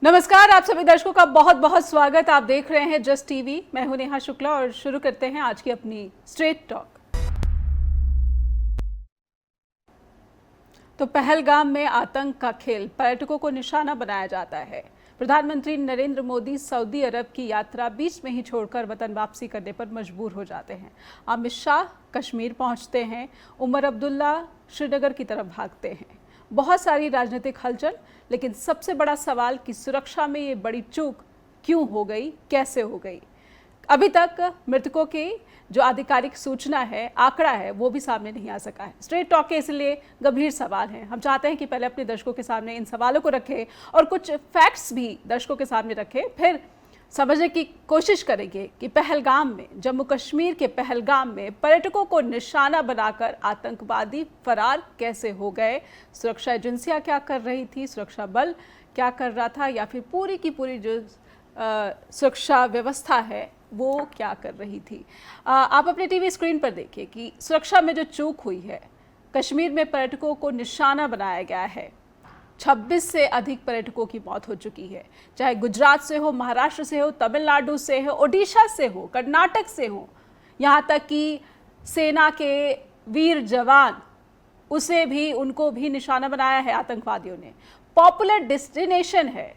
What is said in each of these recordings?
नमस्कार, आप सभी दर्शकों का बहुत बहुत स्वागत। आप देख रहे हैं जस्ट टीवी। मैं हूं नेहा शुक्ला और शुरू करते हैं आज की अपनी स्ट्रेट टॉक। तो पहलगाम में आतंक का खेल, पर्यटकों को निशाना बनाया जाता है। प्रधानमंत्री नरेंद्र मोदी सऊदी अरब की यात्रा बीच में ही छोड़कर वतन वापसी करने पर मजबूर हो जाते हैं। अमित शाह कश्मीर पहुंचते हैं, उमर अब्दुल्ला श्रीनगर की तरफ भागते हैं। बहुत सारी राजनीतिक हलचल, लेकिन सबसे बड़ा सवाल कि सुरक्षा में ये बड़ी चूक क्यों हो गई, कैसे हो गई। अभी तक मृतकों की जो आधिकारिक सूचना है, आंकड़ा है, वो भी सामने नहीं आ सका है। स्ट्रेट टॉक के इसलिए गंभीर सवाल हैं। हम चाहते हैं कि पहले अपने दर्शकों के सामने इन सवालों को रखें और कुछ फैक्ट्स भी दर्शकों के सामने रखें, फिर समझने की कोशिश करेंगे कि पहलगाम में, जम्मू कश्मीर के पहलगाम में पर्यटकों को निशाना बनाकर आतंकवादी फरार कैसे हो गए। सुरक्षा एजेंसियां क्या कर रही थी, सुरक्षा बल क्या कर रहा था, या फिर पूरी की पूरी जो सुरक्षा व्यवस्था है वो क्या कर रही थी। आप अपने टीवी स्क्रीन पर देखिए कि सुरक्षा में जो चूक हुई है, कश्मीर में पर्यटकों को निशाना बनाया गया है। 26 से अधिक पर्यटकों की मौत हो चुकी है, चाहे गुजरात से हो, महाराष्ट्र से हो, तमिलनाडु से हो, ओडिशा से हो, कर्नाटक से हो, यहाँ तक कि सेना के वीर जवान, उनको भी निशाना बनाया है आतंकवादियों ने। पॉपुलर डेस्टिनेशन है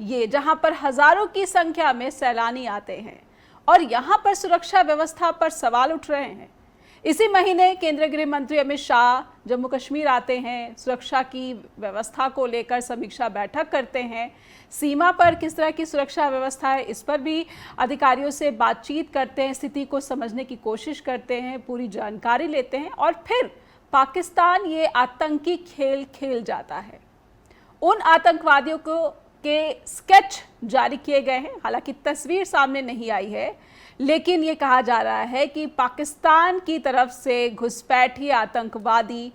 ये, जहाँ पर हजारों की संख्या में सैलानी आते हैं और यहाँ पर सुरक्षा व्यवस्था पर सवाल उठ रहे हैं। इसी महीने केंद्रीय गृह मंत्री अमित शाह जम्मू कश्मीर आते हैं, सुरक्षा की व्यवस्था को लेकर समीक्षा बैठक करते हैं। सीमा पर किस तरह की सुरक्षा व्यवस्था है, इस पर भी अधिकारियों से बातचीत करते हैं, स्थिति को समझने की कोशिश करते हैं, पूरी जानकारी लेते हैं और फिर पाकिस्तान ये आतंकी खेल खेल जाता है। उन आतंकवादियों के स्केच जारी किए गए हैं, हालांकि तस्वीर सामने नहीं आई है, लेकिन ये कहा जा रहा है कि पाकिस्तान की तरफ से घुसपैठी आतंकवादी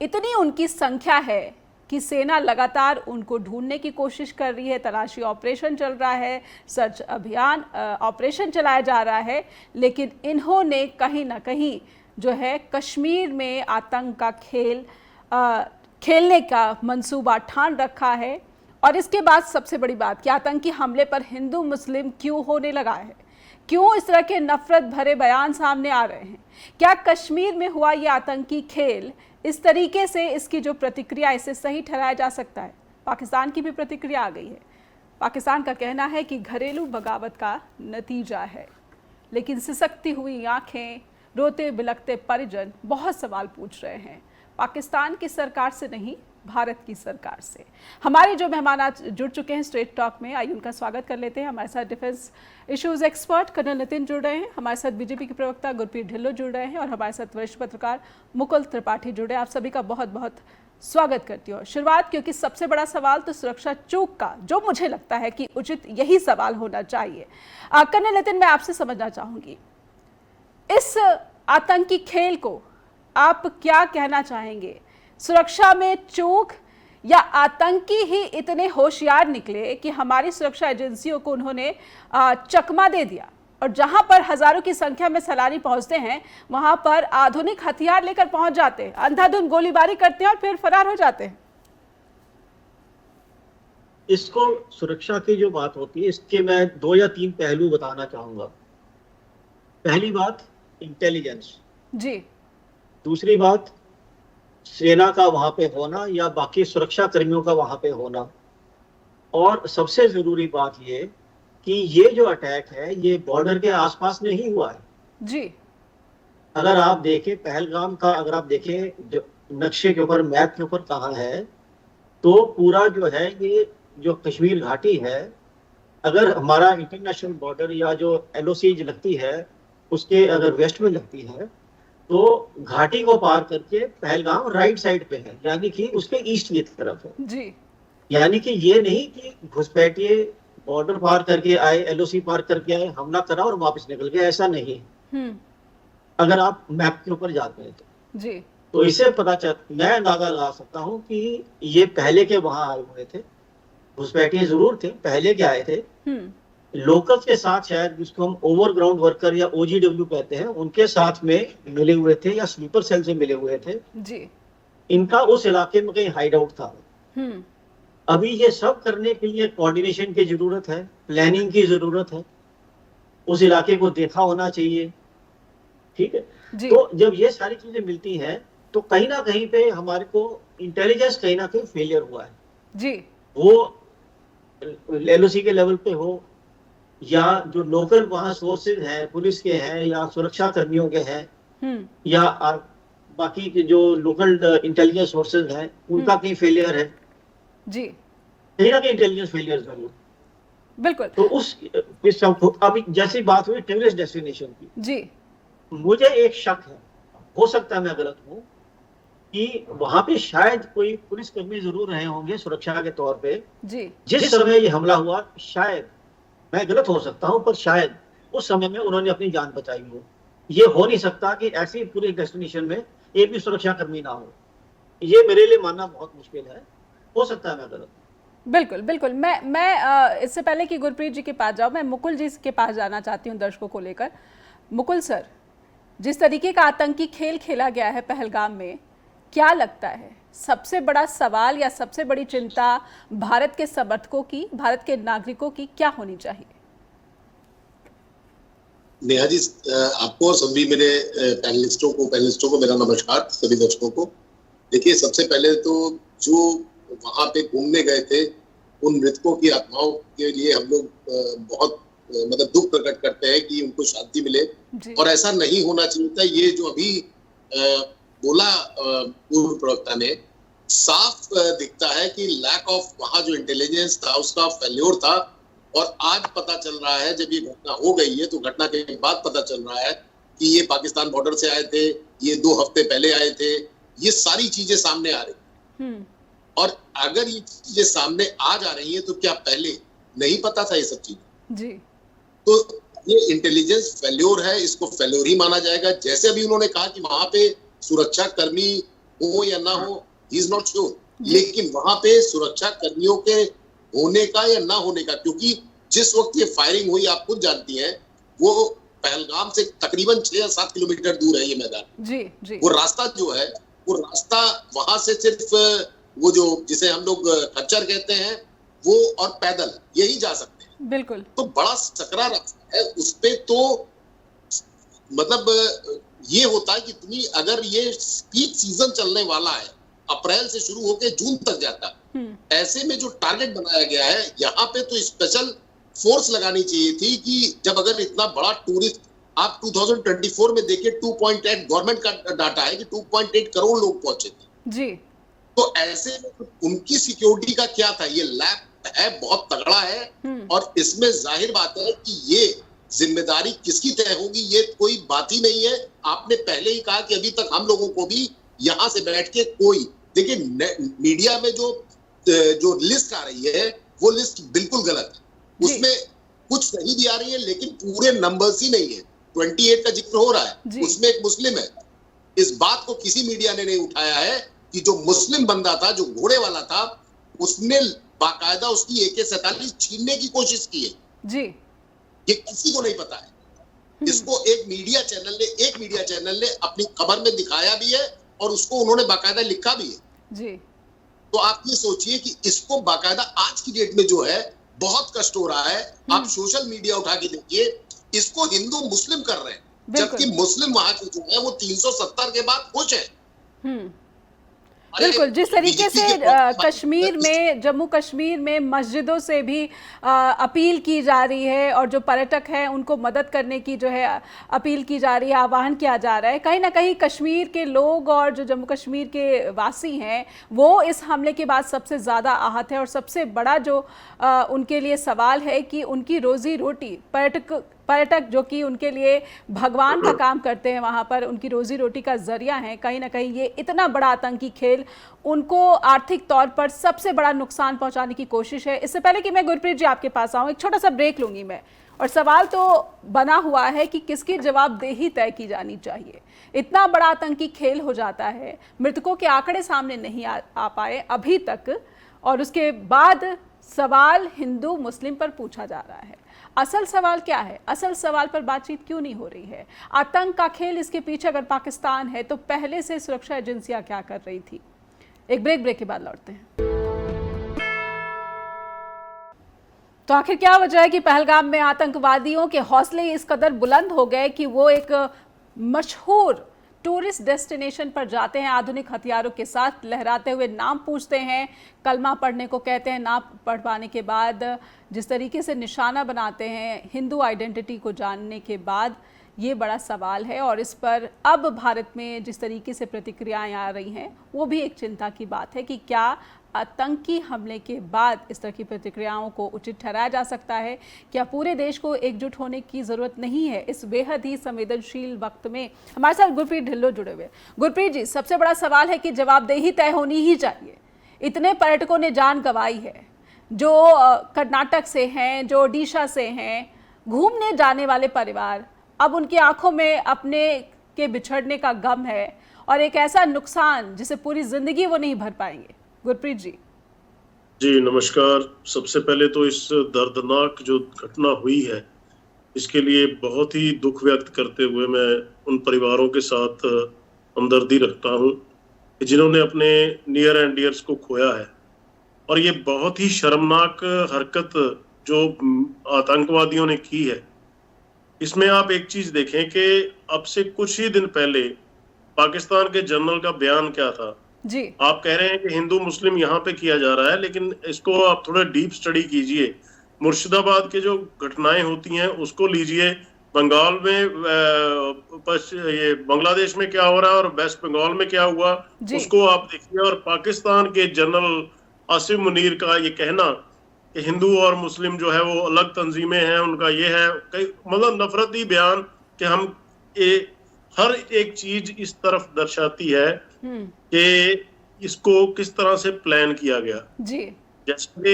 इतनी उनकी संख्या है कि सेना लगातार उनको ढूंढने की कोशिश कर रही है। तलाशी ऑपरेशन चल रहा है, सर्च अभियान ऑपरेशन चलाया जा रहा है, लेकिन इन्होंने कहीं ना कहीं जो है कश्मीर में आतंक का खेल खेलने का मंसूबा ठान रखा है। और इसके बाद सबसे बड़ी बात कि आतंकी हमले पर हिंदू मुस्लिम क्यों होने लगा है, क्यों इस तरह के नफरत भरे बयान सामने आ रहे हैं। क्या कश्मीर में हुआ ये आतंकी खेल इस तरीके से, इसकी जो प्रतिक्रिया, इसे सही ठहराया जा सकता है? पाकिस्तान की भी प्रतिक्रिया आ गई है। पाकिस्तान का कहना है कि घरेलू बगावत का नतीजा है, लेकिन सिसकती हुई आंखें, रोते बिलखते परिजन बहुत सवाल पूछ रहे हैं पाकिस्तान की सरकार से नहीं, भारत की सरकार से। हमारे जो मेहमान आज जुड़ चुके हैं स्ट्रेट टॉक में, आइए उनका स्वागत कर लेते हैं। हमारे साथ defence issues expert colonel Nitin जुड़ रहे हैं, हमारे साथ बीजेपी के प्रवक्ता गुरप्रीत ढिल्लों जुड़ रहे हैं और हमारे साथ वरिष्ठ पत्रकार मुकुल त्रिपाठी जुड़े हैं। आप सभी का बहुत बहुत स्वागत करती हूँ। शुरुआत, क्योंकि सबसे बड़ा सवाल तो सुरक्षा चूक का, जो मुझे लगता है कि उचित यही सवाल होना चाहिए। कर्नल नितिन, मैं आपसे समझना चाहूंगी, इस आतंकी खेल को आप क्या कहना चाहेंगे? सुरक्षा में चूक या आतंकी ही इतने होशियार निकले कि हमारी सुरक्षा एजेंसियों को उन्होंने चकमा दे दिया और जहां पर हजारों की संख्या में सैलानी पहुंचते हैं, वहां पर आधुनिक हथियार लेकर पहुंच जाते हैं, अंधाधुंध गोलीबारी करते हैं और फिर फरार हो जाते हैं। इसको सुरक्षा की जो बात होती है, इसके मैं 2 या 3 पहलू बताना चाहूंगा। पहली बात इंटेलिजेंस जी, दूसरी बात सेना का वहां पे होना या बाकी सुरक्षा कर्मियों का वहां पे होना, और सबसे जरूरी बात ये कि ये जो अटैक है ये बॉर्डर के आसपास नहीं हुआ है जी। अगर आप देखें पहलगाम का, अगर आप देखें जो नक्शे के ऊपर, मैप के ऊपर कहाँ है, तो पूरा जो है ये जो कश्मीर घाटी है, अगर हमारा इंटरनेशनल बॉर्डर या जो LOC लगती है उसके अगर वेस्ट में लगती है, तो घाटी को पार करके पहलगाम राइट साइड पे है, यानी कि उसके ईस्ट की तरफ है जी। यानी कि ये नहीं कि घुसपैठिए बॉर्डर पार करके आए, LOC पार करके आए, हमला करा और वापस निकल गए, ऐसा नहीं। अगर आप मैप के ऊपर जाते हैं जी, तो इससे पता चल, मैं अंदाजा लगा सकता हूँ कि ये पहले के वहां आए हुए थे, घुसपैठिए जरूर थे, पहले के आए थे, लोकल्स के साथ, शायद जिसको हम ओवरग्राउंड वर्कर या OGW कहते हैं, उनके साथ में मिले हुए थे या स्लीपर सेल से मिले हुए थे जी। इनका उस इलाके में कहीं हाइड आउट था अभी ये सब करने के लिए कोऑर्डिनेशन की जरूरत है, प्लानिंग की जरूरत है, उस इलाके को देखा होना चाहिए, ठीक है। तो जब ये सारी चीजें मिलती हैं तो कहीं ना कहीं पे हमारे को इंटेलिजेंस कहीं ना कहीं फेलियर हुआ है जी। वो एलओसी के लेवल पे हो या जो लोकल वहां सोर्सेज हैं पुलिस के हैं या सुरक्षा कर्मियों के हैं या बाकी के जो लोकल इंटेलिजेंस सोर्सेज हैं उनका कहीं फेलियर है जी, कहीं ना कहीं इंटेलिजेंस फेलियर जरूर। बिल्कुल। तो इस अभी जैसी बात हुई टूरिस्ट डेस्टिनेशन की जी, मुझे एक शक है, हो सकता है मैं गलत हूं, कि वहां पे शायद कोई पुलिस कर्मी जरूर रहे होंगे सुरक्षा के तौर पे जी, जिस समय ये हमला हुआ, शायद मैं गलत हो सकता हूं पर शायद उस समय में उन्होंने अपनी जान बचाई हो। ये हो नहीं सकता कि ऐसी पूरी डेस्टिनेशन में एक भी सुरक्षा कर्मी ना हो, ये मेरे लिए मानना बहुत मुश्किल है, हो सकता है मैं गलत। बिल्कुल बिल्कुल। मैं इससे पहले कि गुरप्रीत जी के पास जाऊं, मैं मुकुल जी के पास जाना चाहती हूं दर्शकों को लेकर। मुकुल सर, जिस तरीके का आतंकी खेल खेला गया है पहलगाम में, क्या लगता है सबसे बड़ा सवाल या सबसे बड़ी चिंता भारत के समर्थकों की, भारत के नागरिकों की क्या होनी चाहिए? नेहा जी, आपको सभी मेरे पैनलिस्टों को मेरा नमस्कार, सभी दर्शकों को। देखिए, सबसे पहले तो जो वहां पे घूमने गए थे उन मृतकों की आत्माओं के लिए हम लोग बहुत मतलब दुख प्रकट करते हैं कि उनको शांति मिले, और ऐसा नहीं होना चाहिए था। ये जो अभी बोला पूर्व प्रवक्ता ने, साफ दिखता है कि लैक ऑफ वहां जो इंटेलिजेंस था उसका फेल्योर था। और आज पता चल रहा है, जब ये घटना हो गई है तो घटना के बाद पता चल रहा है कि ये पाकिस्तान बॉर्डर से आए थे, ये 2 हफ्ते पहले आए थे, ये सारी चीजें सामने आ रही। और अगर ये चीजें सामने आ जा रही है तो क्या पहले नहीं पता था ये सब चीजें जी? तो ये इंटेलिजेंस फेल्योर है, इसको फेल्योर ही माना जाएगा। जैसे अभी उन्होंने कहा कि वहां पे सुरक्षा कर्मी हो या ना हो, ही इज नॉट श्योर, लेकिन वहां पे सुरक्षा कर्मियों के होने का या ना होने का, क्योंकि जिस वक्त ये फायरिंग हुई आप खुद जानती हैं, वो पहलगाम से तकरीबन 6 या 7 किलोमीटर दूर है ये मैदान जी, जी। वो रास्ता जो है, वो रास्ता वहां से सिर्फ वो जो जिसे हम लोग खच्चर कहते हैं वो और पैदल यही जा सकते हैं। बिल्कुल। तो बड़ा सकरा रास्ता है, उस पे तो मतलब ये होता है कि तुम्हें अगर ये पीक सीजन चलने वाला है, अप्रैल से शुरू होकर जून तक जाता, ऐसे में जो टारगेट बनाया गया है यहाँ पे तो स्पेशल फोर्स लगानी चाहिए थी कि जब अगर इतना बड़ा टूरिस्ट, आप 2024 में देखिए 2.8 गवर्नमेंट का डाटा है कि 2.8 करोड़ लोग पहुंचे थे जी। तो ऐसे में उनकी सिक्योरिटी का क्या था? ये लैब है, बहुत तगड़ा है, और इसमें जाहिर बात है कि ये जिम्मेदारी किसकी तय होगी, ये कोई बात ही नहीं है। आपने पहले ही कहा कि अभी तक हम लोगों को भी यहाँ से बैठ के कोई, देखिए मीडिया में जो लिस्ट आ रही है वो लिस्ट बिल्कुल गलत है, उसमें कुछ सही भी आ रही है लेकिन पूरे नंबर्स ही नहीं है। 28 का जिक्र हो रहा है, उसमें एक मुस्लिम है। इस बात को किसी मीडिया ने नहीं उठाया है कि जो मुस्लिम बंदा था, जो घोड़े वाला था, उसने बाकायदा उसकी AK-47 छीनने की कोशिश की है जी। ये किसी को नहीं पता है। इसको एक मीडिया चैनल ने अपनी खबर में दिखाया भी है और उसको उन्होंने बाकायदा लिखा भी है जी। तो आप ये सोचिए कि इसको बाकायदा आज की डेट में जो है बहुत कष्ट हो रहा है। आप सोशल मीडिया उठा के देखिए, इसको हिंदू मुस्लिम कर रहे हैं, जबकि मुस्लिम वहां के जो है वो 370 के बाद खुश है। बिल्कुल, जिस तरीके से कश्मीर में, जम्मू कश्मीर में मस्जिदों से भी अपील की जा रही है और जो पर्यटक हैं उनको मदद करने की जो है अपील की जा रही है, आह्वान किया जा रहा है, कहीं ना कहीं कश्मीर के लोग और जो जम्मू कश्मीर के वासी हैं वो इस हमले के बाद सबसे ज़्यादा आहत है। और सबसे बड़ा जो उनके लिए सवाल है कि उनकी रोज़ी रोटी, पर्यटक जो कि उनके लिए भगवान का काम करते हैं, वहाँ पर उनकी रोजी रोटी का जरिया है, कहीं ना कहीं ये इतना बड़ा आतंकी खेल उनको आर्थिक तौर पर सबसे बड़ा नुकसान पहुंचाने की कोशिश है। इससे पहले कि मैं गुरप्रीत जी आपके पास आऊँ, एक छोटा सा ब्रेक लूँगी मैं, और सवाल तो बना हुआ है कि किसकी जवाबदेही तय की जानी चाहिए। इतना बड़ा आतंकी खेल हो जाता है, मृतकों के आंकड़े सामने नहीं आ पाए अभी तक, और उसके बाद सवाल हिंदू मुस्लिम पर पूछा जा रहा है। असल सवाल क्या है? असल सवाल पर बातचीत क्यों नहीं हो रही है? आतंक का खेल, इसके पीछे अगर पाकिस्तान है तो पहले से सुरक्षा एजेंसियां क्या कर रही थी? एक ब्रेक के बाद लौटते हैं। तो आखिर क्या वजह है कि पहलगाम में आतंकवादियों के हौसले इस कदर बुलंद हो गए कि वो एक मशहूर टूरिस्ट डेस्टिनेशन पर जाते हैं, आधुनिक हथियारों के साथ लहराते हुए नाम पूछते हैं, कलमा पढ़ने को कहते हैं, नाम पढ़ पाने के बाद जिस तरीके से निशाना बनाते हैं हिंदू आइडेंटिटी को जानने के बाद, ये बड़ा सवाल है। और इस पर अब भारत में जिस तरीके से प्रतिक्रियाएं आ रही हैं वो भी एक चिंता की बात है कि क्या आतंकी हमले के बाद इस तरह की प्रतिक्रियाओं को उचित ठहराया जा सकता है। क्या पूरे देश को एकजुट होने की ज़रूरत नहीं है इस बेहद ही संवेदनशील वक्त में। हमारे साथ गुरप्रीत ढिल्लो जुड़े हुए। गुरप्रीत जी, सबसे बड़ा सवाल है कि जवाबदेही तय होनी ही चाहिए। इतने पर्यटकों ने जान गंवाई है, जो कर्नाटक से हैं, जो ओडिशा से हैं, घूमने जाने वाले परिवार, अब उनकी आंखों में अपने के बिछड़ने का गम है और एक ऐसा नुकसान जिसे पूरी जिंदगी वो नहीं भर पाएंगे। गुरप्रीत जी। जी नमस्कार। सबसे पहले तो इस दर्दनाक जो घटना हुई है इसके लिए बहुत ही दुख व्यक्त करते हुए मैं उन परिवारों के साथ हमदर्दी रखता हूं जिन्होंने अपने नियर एंड डियर्स को खोया है। और ये बहुत ही शर्मनाक हरकत जो आतंकवादियों ने की है, इसमें आप एक चीज देखें कि अब से कुछ ही दिन पहले पाकिस्तान के जनरल का बयान क्या था जी। आप कह रहे हैं कि हिंदू मुस्लिम यहाँ पे किया जा रहा है, लेकिन इसको आप थोड़ा डीप स्टडी कीजिए। मुर्शिदाबाद के जो घटनाएं होती हैं उसको लीजिए, बंगाल में ये बांग्लादेश में क्या हो रहा है और वेस्ट बंगाल में क्या हुआ उसको आप देखिए। और पाकिस्तान के जनरल आसिम मुनीर का ये कहना कि हिंदू और मुस्लिम जो है वो अलग तंजीमें हैं, उनका ये है, कई मतलब नफरती बयान कि हम हर एक चीज इस तरफ दर्शाती है कि इसको किस तरह से प्लान किया गया जी। जैसे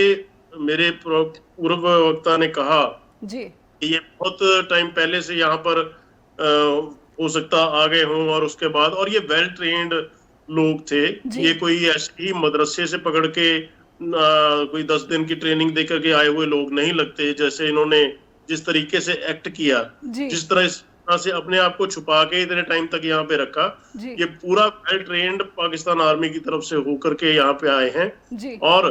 मेरे पूर्व वक्ता ने कहा जी कि ये बहुत टाइम पहले से यहाँ पर हो सकता आ गए हों और उसके बाद, और ये वेल ट्रेन्ड लोग थे, ये कोई ऐसे ही मदरसे से पकड़ के कोई 10 दिन की ट्रेनिंग देकर के आए हुए लोग नहीं लगते। जैसे इन्होंने जिस तरीके से एक्ट किया, जिस तरह से अपने आप को छुपा के इतने टाइम तक यहाँ पे रखा, ये पूरा वेल ट्रेन्ड पाकिस्तान आर्मी की तरफ से होकर के यहाँ पे आए हैं। और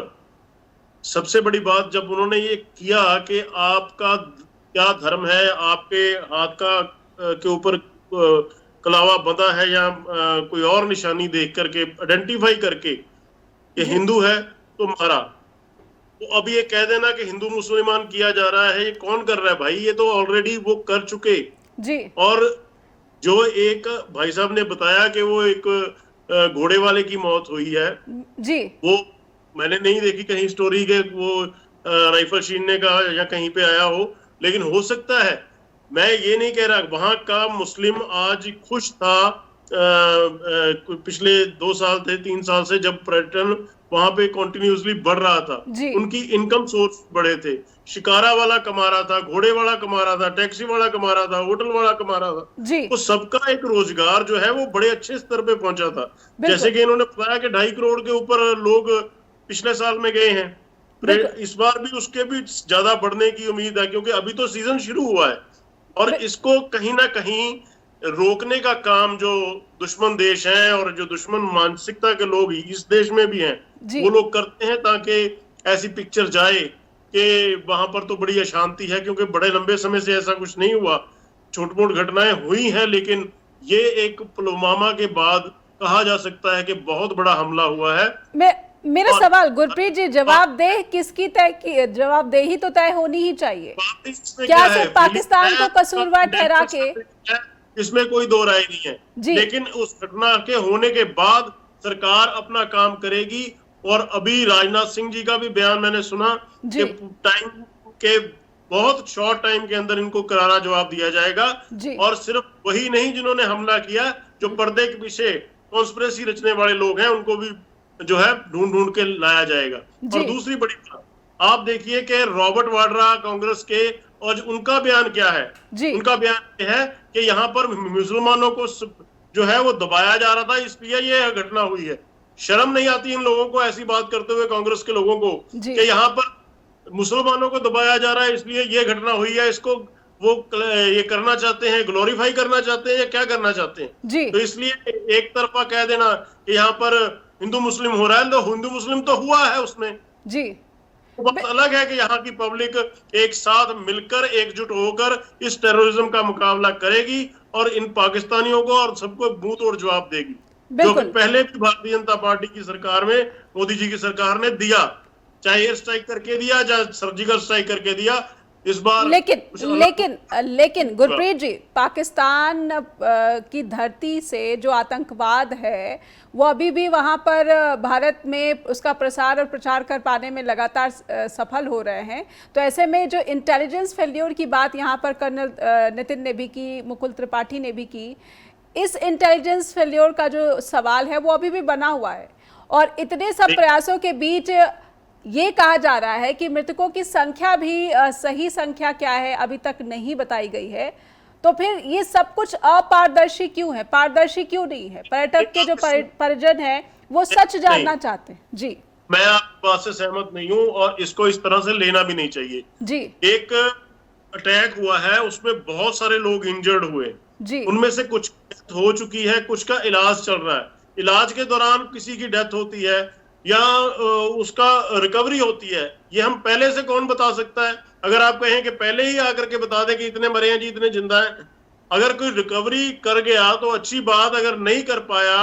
सबसे बड़ी बात जब उन्होंने ये किया कि आपका क्या धर्म है, आपके हाथ का के ऊपर कलावा बंधा है या कोई और निशानी देख करके आइडेंटिफाई करके कि हिंदू है तो मारा, तो अब ये कह देना कि हिंदू मुसलमान किया जा रहा है, ये कौन कर रहा है भाई? ये तो ऑलरेडी वो कर चुके जी। और जो एक भाई साहब ने बताया कि वो एक घोड़े वाले की मौत हुई है जी, वो मैंने नहीं देखी कहीं स्टोरी के वो राइफल छीनने का या कहीं पे आया हो, लेकिन हो सकता है। मैं ये नहीं कह रहा, वहां का मुस्लिम आज खुश था पिछले 2 साल थे 3 साल से जब पर्यटन वहां पे कंटिन्यूअसली बढ़ रहा था, उनकी इनकम सोर्स बड़े थे, शिकारा वाला कमा रहा था, घोड़े वाला कमा रहा था, टैक्सी वाला कमा रहा था, होटल वाला कमा रहा था, तो सबका एक रोजगार जो है वो बड़े अच्छे स्तर पे पहुंचा था। जैसे कि इन्होंने बताया कि 2.5 करोड़ के ऊपर लोग पिछले साल में गए हैं, इस बार भी उसके भी ज्यादा बढ़ने की उम्मीद है क्योंकि अभी तो सीजन शुरू हुआ है। और इसको कहीं ना कहीं रोकने का काम जो दुश्मन देश हैं और जो दुश्मन मानसिकता के लोग इस देश में भी हैं वो लोग करते हैं ताकि ऐसी पिक्चर जाए कि वहां पर तो बड़ी अशांति है, क्योंकि बड़े लंबे समय से ऐसा कुछ नहीं हुआ, छोटी मोटी घटनाएं हुई हैं, लेकिन ये एक पुलवामा के बाद कहा जा सकता है कि बहुत बड़ा हमला हुआ है। मेरा सवाल गुरप्रीत जी, जवाबदेह किसकी जवाबदेही तो तय होनी ही चाहिए। क्या सिर्फ पाकिस्तान को कसूरवार ठहरा के, इसमें कोई दो राय नहीं है, लेकिन उस घटना के होने के बाद सरकार अपना काम करेगी। और अभी राजनाथ सिंह जी का भी बयान मैंने सुना कि टाइम के बहुत शॉर्ट टाइम के अंदर इनको करारा जवाब दिया जाएगा। और सिर्फ वही नहीं जिन्होंने हमला किया, जो पर्दे के पीछे कॉन्स्पिरेसी रचने वाले लोग हैं उनको भी जो है ढूंढ के लाया जाएगा। और दूसरी बड़ी बात आप देखिए कि रॉबर्ट वाड्रा कांग्रेस के, और उनका बयान क्या है? उनका बयान है कि यहाँ पर मुसलमानों को जो है वो दबाया जा रहा था, इसलिए ये घटना हुई है। शर्म नहीं आती इन लोगों को ऐसी बात करते हुए, कांग्रेस के लोगों को, कि यहाँ पर मुसलमानों को दबाया जा रहा है इसलिए ये घटना हुई है। इसको वो ये करना चाहते हैं, ग्लोरीफाई करना चाहते हैं या क्या करना चाहते हैं? तो इसलिए एक तरफा कह देना कि यहाँ पर हिंदू मुस्लिम हो रहा है, तो हिंदू मुस्लिम तो हुआ है उसमें। जी, बात अलग है कि यहाँ की पब्लिक एक साथ मिलकर एकजुट होकर इस टेररिज्म का मुकाबला करेगी और इन पाकिस्तानियों को और सबको मुंह तोड़ जवाब देगी, जो कि पहले भी भारतीय जनता पार्टी की सरकार में मोदी जी की सरकार ने दिया, चाहे एयर स्ट्राइक करके दिया, चाहे सर्जिकल स्ट्राइक करके दिया। इस बार लेकिन गुरप्रीत जी, पाकिस्तान की धरती से जो आतंकवाद है वो अभी भी वहां पर भारत में उसका प्रसार और प्रचार कर पाने में लगातार सफल हो रहे हैं। तो ऐसे में जो इंटेलिजेंस फेल्योर की बात यहाँ पर कर्नल नितिन ने भी की, मुकुल त्रिपाठी ने भी की, इस इंटेलिजेंस फेल्योर का जो सवाल है वो अभी भी बना हुआ है। और इतने सब प्रयासों के बीच ये कहा जा रहा है कि मृतकों की संख्या भी सही संख्या क्या है अभी तक नहीं बताई गई है। तो फिर ये सब कुछ अपारदर्शी क्यों है, पारदर्शी क्यों नहीं है? पर्यटक के जो परिजन है वो सच जानना चाहते हैं। जी, मैं आपकी बात से सहमत नहीं हूँ और इसको इस तरह से लेना भी नहीं चाहिए। जी, एक अटैक हुआ है, उसमें बहुत सारे लोग इंजर्ड हुए जी, उनमें से कुछ डेथ हो चुकी है, कुछ का इलाज चल रहा है। इलाज के दौरान किसी की डेथ होती है या उसका रिकवरी होती है, ये हम पहले से कौन बता सकता है? अगर आप कहें कि पहले ही आकर के बता दें कि इतने मरे हैं जी, इतने जिंदा हैं, अगर कोई रिकवरी कर गया तो अच्छी बात, अगर नहीं कर पाया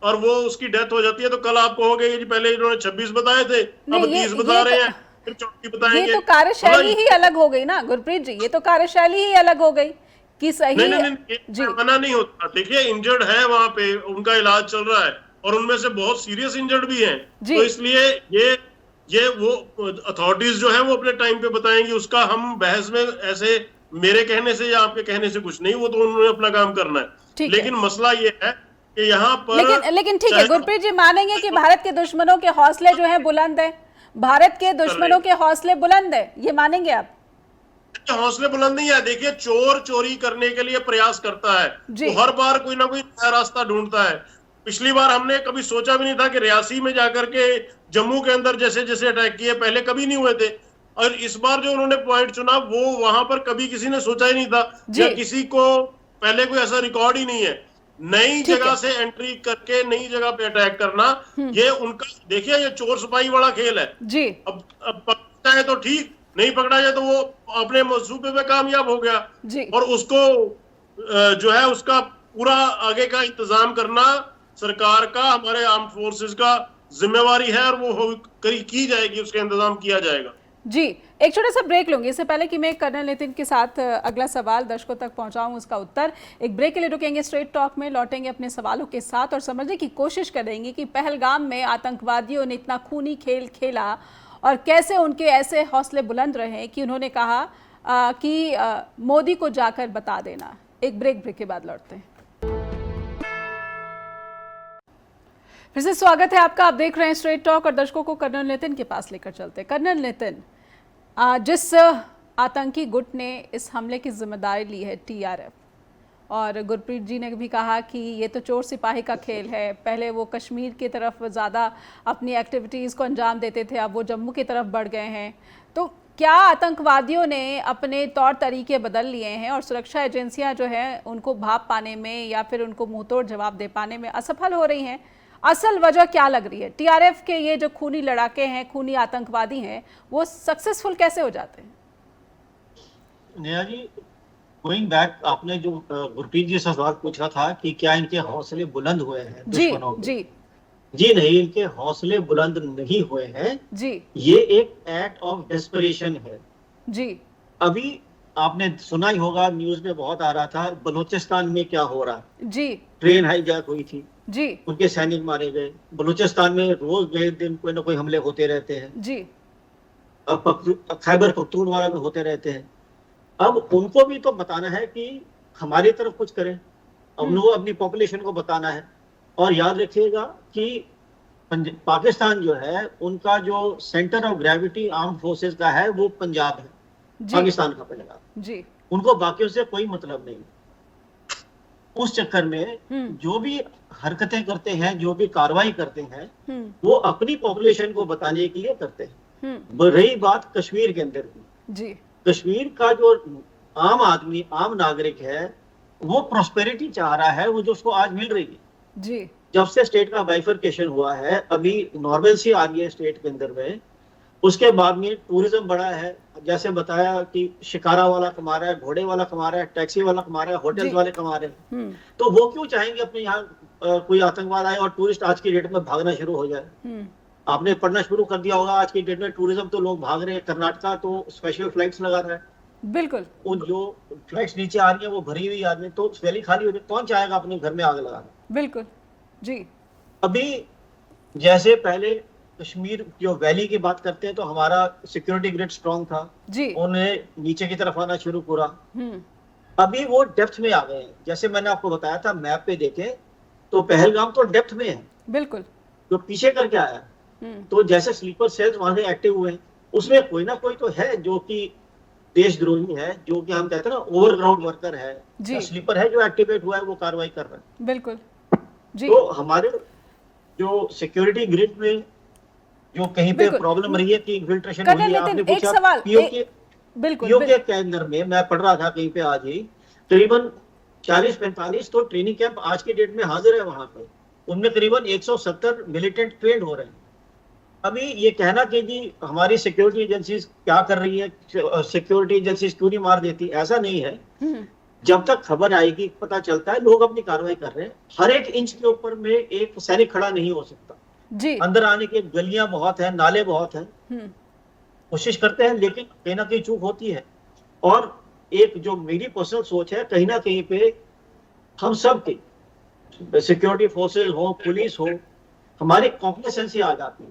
और वो उसकी डेथ हो जाती है तो कल आप कहोगे जी पहले इन्होंने 26 बताए थे, अब 30 बता रहे हैं, फिर 34 बताएंगे। ये तो कार्यशैली ही अलग हो गई ना गुरप्रीत जी, ये तो कार्यशैली ही अलग हो गई कि सही नहीं, मना नहीं होता। देखिए इंजर्ड है वहां पे, उनका इलाज चल रहा है और उनमें से बहुत सीरियस इंजर्ड भी हैं, तो इसलिए ये वो अथॉरिटीज जो है वो अपने टाइम पे बताएंगी, उसका हम बहस में ऐसे मेरे कहने से या आपके कहने से कुछ नहीं, वो तो उन्होंने अपना काम करना है। लेकिन मसला ये है कि यहाँ पर लेकिन ठीक है गुरप्रीत जी, मानेंगे कि भारत के दुश्मनों के हौसले जो है बुलंद है, भारत के दुश्मनों के हौसले बुलंद है, ये मानेंगे आप? हौसले बुलंद नहीं है। देखिए चोर चोरी करने के लिए प्रयास करता है तो हर बार कोई ना कोई नया रास्ता ढूंढता है। पिछली बार हमने कभी सोचा भी नहीं था कि रियासी में जाकर के जम्मू के अंदर जैसे जैसे अटैक किए पहले कभी नहीं हुए थे, और इस बार जो उन्होंने पॉइंट चुना वो वहां पर कभी किसी ने सोचा ही नहीं था, या किसी को पहले कोई ऐसा रिकॉर्ड ही नहीं है। नई जगह से एंट्री करके नई जगह पे अटैक करना, ये उनका, देखिए ये चोर सिपाही वाला खेल है जी। अब पकड़ा है तो ठीक, नहीं पकड़ा जाए तो वो अपने मंसूबे में कामयाब हो गया जी। और उसको जो है उसका पूरा आगे का इंतजाम करना सरकार का, हमारे आर्म फोर्सेस का जिम्मेवारी है और वो की जाएगी, उसका इंतजाम किया जाएगा जी। एक छोटा सा ब्रेक लूंगी, इससे पहले कि मैं कर्नल नितिन के साथ अगला सवाल दर्शकों तक पहुंचाऊं उसका उत्तर। एक ब्रेक के लिए रुकेंगे, स्ट्रेट टॉक में लौटेंगे अपने सवालों के साथ और समझने की कोशिश करेंगे कि पहलगाम में आतंकवादियों ने इतना खूनी खेल खेला और कैसे उनके ऐसे हौसले बुलंद रहे कि उन्होंने कहा कि मोदी को जाकर बता देना। एक ब्रेक के बाद लौटते हैं। फिर से स्वागत है आपका, आप देख रहे हैं स्ट्रेट टॉक और दर्शकों को कर्नल नितिन के पास लेकर चलते हैं। कर्नल नितिन, जिस आतंकी गुट ने इस हमले की जिम्मेदारी ली है TRF, और गुरप्रीत जी ने भी कहा कि ये तो चोर सिपाही का खेल है, पहले वो कश्मीर की तरफ ज़्यादा अपनी एक्टिविटीज़ को अंजाम देते थे, अब वो जम्मू की तरफ बढ़ गए हैं, तो क्या आतंकवादियों ने अपने तौर तरीके बदल लिए हैं और सुरक्षा एजेंसियां जो हैं उनको भाप पाने में या फिर उनको मुंहतोड़ जवाब दे पाने में असफल हो रही हैं? असल वजह क्या लग रही है? TRF के ये जो खूनी लड़ाके हैं, खूनी आतंकवादी हैं, वो सक्सेसफुल कैसे हो जाते हैं? नेहा जी, गोइंग बैक, आपने जो गुरप्रीत जी से सवाल पूछा था कि क्या इनके हौसले बुलंद हुए हैं दुश्मनों के? जी नहीं, इनके हौसले बुलंद नहीं हुए हैं जी। ये एक एक्ट ऑफ डेस्परेशन है जी। अभी आपने सुना ही होगा, न्यूज में बहुत आ रहा था, बलूचिस्तान में क्या हो रहा है जी। ट्रेन हाईजैक हुई थी जी, उनके सैनिक मारे गए। बलूचिस्तान में रोज गए दिन कोई ना कोई हमले होते रहते हैं जी। खैबर पख्तूनख्वा में होते रहते हैं। अब उनको भी तो बताना है कि हमारी तरफ कुछ करें, उनको अपनी पॉपुलेशन को बताना है। और याद रखिएगा कि पाकिस्तान जो है उनका जो centre of gravity arm forces का है वो पंजाब है, पाकिस्तान का पंजाब जी। उनको बाकियों से कोई मतलब नहीं। उस चक्कर में जो भी हरकतें करते हैं, जो भी कार्रवाई करते हैं, वो अपनी पॉपुलेशन को बताने के लिए करते हैं। रही बात कश्मीर के अंदर की जी, कश्मीर का जो आम आदमी, आम नागरिक है, वो प्रॉस्पेरिटी चाह रहा है, वो जो उसको आज मिल रही है जी। जब से स्टेट का बाइफरकेशन हुआ है, अभी नॉर्मलसी आ रही है स्टेट के अंदर में, उसके बाद में टूरिज्म बढ़ा है, जैसे बताया कि शिकारा वाला कमा रहा है, घोड़े वाला कमा रहा है, टैक्सी वाला कमा रहा है, होटल्स वाले कमा रहे हैं। तो वो क्यों चाहेंगे अपने यहाँ कोई आतंकवाद आए और टूरिस्ट आज की डेट में भागना शुरू हो जाए। आपने पढ़ना शुरू कर दिया होगा, आज की डेट में टूरिज्म तो लोग भाग रहे हैं। कर्नाटका तो स्पेशल फ्लाइट्स लगा रहा है, बिल्कुल। उन जो फ्लाइट्स नीचे आ रही है वो भरी हुई आ रही है, तो वैली खाली हो रही है, कौन चाहेगा अपने घर में आग लगाना। बिल्कुल जी। अभी जैसे पहले कश्मीर जो वैली की बात करते हैं तो हमारा सिक्योरिटी ग्रिड स्ट्रांग था जी, उन्हें नीचे की तरफ आना शुरू पूरा। अभी वो डेप्थ में आ गए हैं। जैसे मैंने आपको बताया था, मैप पे देखें तो पहलगाम तो डेप्थ में है, बिल्कुल, जो पीछे करके आया। तो जैसे स्लीपर सेल्स वहां से एक्टिव हुए हैं, उसमें कोई ना कोई तो है जो कि देशद्रोही है, जो कि हम कहते हैं ना ओवरग्राउंड वर्कर है, स्लीपर है जो एक्टिवेट हुआ है, वो कार्रवाई कर रहा है। बिल्कुल जी। तो हमारे जो सिक्योरिटी ग्रिड में जो कहीं पे प्रॉब्लम रही है कि इन्फिल्ट्रेशन हुई है, आपने पूछा पीओके के अंदर में, मैं पढ़ रहा था कहीं पे आज ही, करीबन 40-45 तो ट्रेनिंग कैंप आज की डेट में हाजिर है वहां पे। उनमें करीबन 170 मिलिटेंट ट्रेंड हो रहे हैं। अभी ये कहना कि जी हमारी सिक्योरिटी एजेंसीज क्या कर रही है, सिक्योरिटी एजेंसीज क्यों नहीं मार देती, ऐसा नहीं है। जब तक खबर आएगी पता चलता है, लोग अपनी कार्रवाई कर रहे हैं। हर एक इंच के ऊपर में एक सैनिक खड़ा नहीं हो सकता जी। अंदर आने के गलियां बहुत हैं, नाले बहुत हैं, कोशिश करते हैं, लेकिन कहीं ना कहीं चूक होती है। और एक जो मेरी पर्सनल सोच है, कहीं ना कहीं पे हम सब की सिक्योरिटी फोर्सेस हो, पुलिस हो, हमारी कॉम्प्लेसेंसी आ जाती है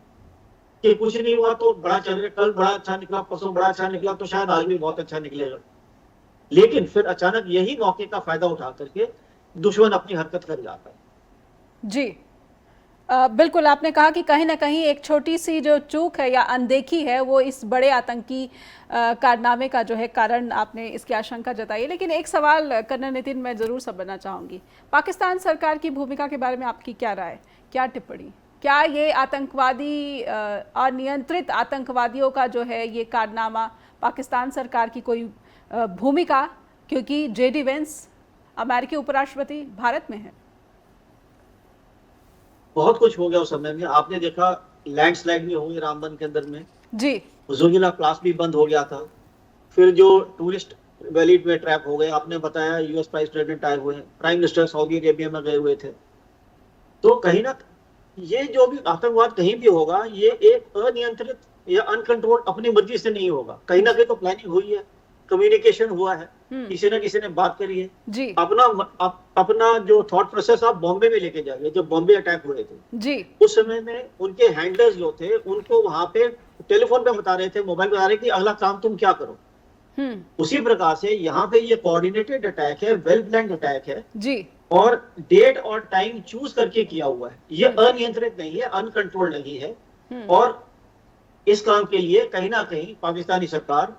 कि कुछ नहीं हुआ तो बड़ा चल रहा, कल बड़ा अच्छा निकला, परसों बड़ा अच्छा निकला, तो शायद आज भी बहुत अच्छा निकलेगा। लेकिन फिर अचानक यही मौके का फायदा उठा करके दुश्मन अपनी हरकत कर जाता है। जी बिल्कुल, आपने कहा कि कहीं ना कहीं एक छोटी सी जो चूक है या अनदेखी है वो इस बड़े आतंकी कारनामे का जो है कारण आपने इसकी आशंका जताई है। लेकिन एक सवाल कर्नल नितिन मैं ज़रूर समझना चाहूँगी, पाकिस्तान सरकार की भूमिका के बारे में आपकी क्या राय, क्या टिप्पणी? क्या ये आतंकवादी अनियंत्रित आतंकवादियों का जो है ये कारनामा पाकिस्तान सरकार की कोई भूमिका, क्योंकि जेडी वेंस अमेरिकी उपराष्ट्रपति भारत में है? बहुत कुछ हो गया उस समय में, आपने देखा लैंडस्लाइड भी हुई रामबन के अंदर में जी, जोजिला क्लास भी बंद हो गया था, फिर जो टूरिस्ट वैली में ट्रैप हो गए, आपने बताया यूएस वाइस प्रेसिडेंट आए हुए हैं, प्राइम मिनिस्टर सऊदी अरेबिया में गए हुए थे। तो कहीं ना ये जो भी आतंकवाद कहीं भी होगा, ये एक अनियंत्रित या अनकंट्रोल्ड अपनी मर्जी से नहीं होगा, कहीं ना कहीं तो प्लानिंग हुई है, कम्युनिकेशन हुआ है, किसी ना किसी ने बात करी है जी। अपना जो थॉट प्रोसेस आप बॉम्बे में लेके जाइए, जब बॉम्बे अटैक हुए थे जी, उस समय में उनके हैंडलर्स जो थे उनको वहां पे टेलीफोन पे बता रहे थे, मोबाइल बता रहे कि अगला काम तुम क्या करो। उसी प्रकार से यहाँ पे ये कोऑर्डिनेटेड अटैक है, वेल प्लान्ड अटैक है जी, और डेट और टाइम चूज करके किया हुआ है। ये अनियंत्रित नहीं है, अनकंट्रोल्ड नहीं है। और इस काम के लिए कहीं ना कहीं पाकिस्तानी सरकार,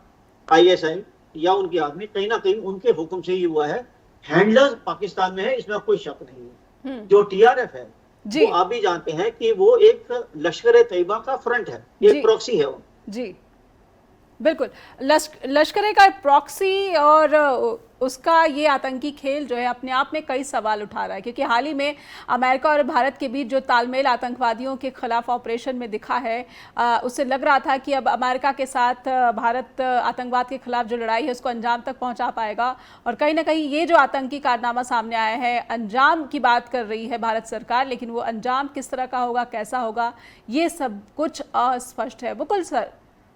ISI या उनके आदमी कहीं ना कहीं उनके हुक्म से ही हुआ है। हैंडलर्स पाकिस्तान में है, इसमें कोई शक नहीं है। जो TRF है वो आप भी जानते हैं कि वो एक लश्कर तैयबा का फ्रंट है, एक प्रॉक्सी है वो। जी बिल्कुल, लश्कर का प्रॉक्सी और उसका ये आतंकी खेल जो है अपने आप में कई सवाल उठा रहा है, क्योंकि हाल ही में अमेरिका और भारत के बीच जो तालमेल आतंकवादियों के खिलाफ ऑपरेशन में दिखा है, उससे लग रहा था कि अब अमेरिका के साथ भारत आतंकवाद के खिलाफ जो लड़ाई है उसको अंजाम तक पहुंचा पाएगा। और कहीं ना कहीं ये जो आतंकी कारनामा सामने आया है, अंजाम की बात कर रही है भारत सरकार, लेकिन वो अंजाम किस तरह का होगा, कैसा होगा, ये सब कुछ अस्पष्ट है। मुकुल सर,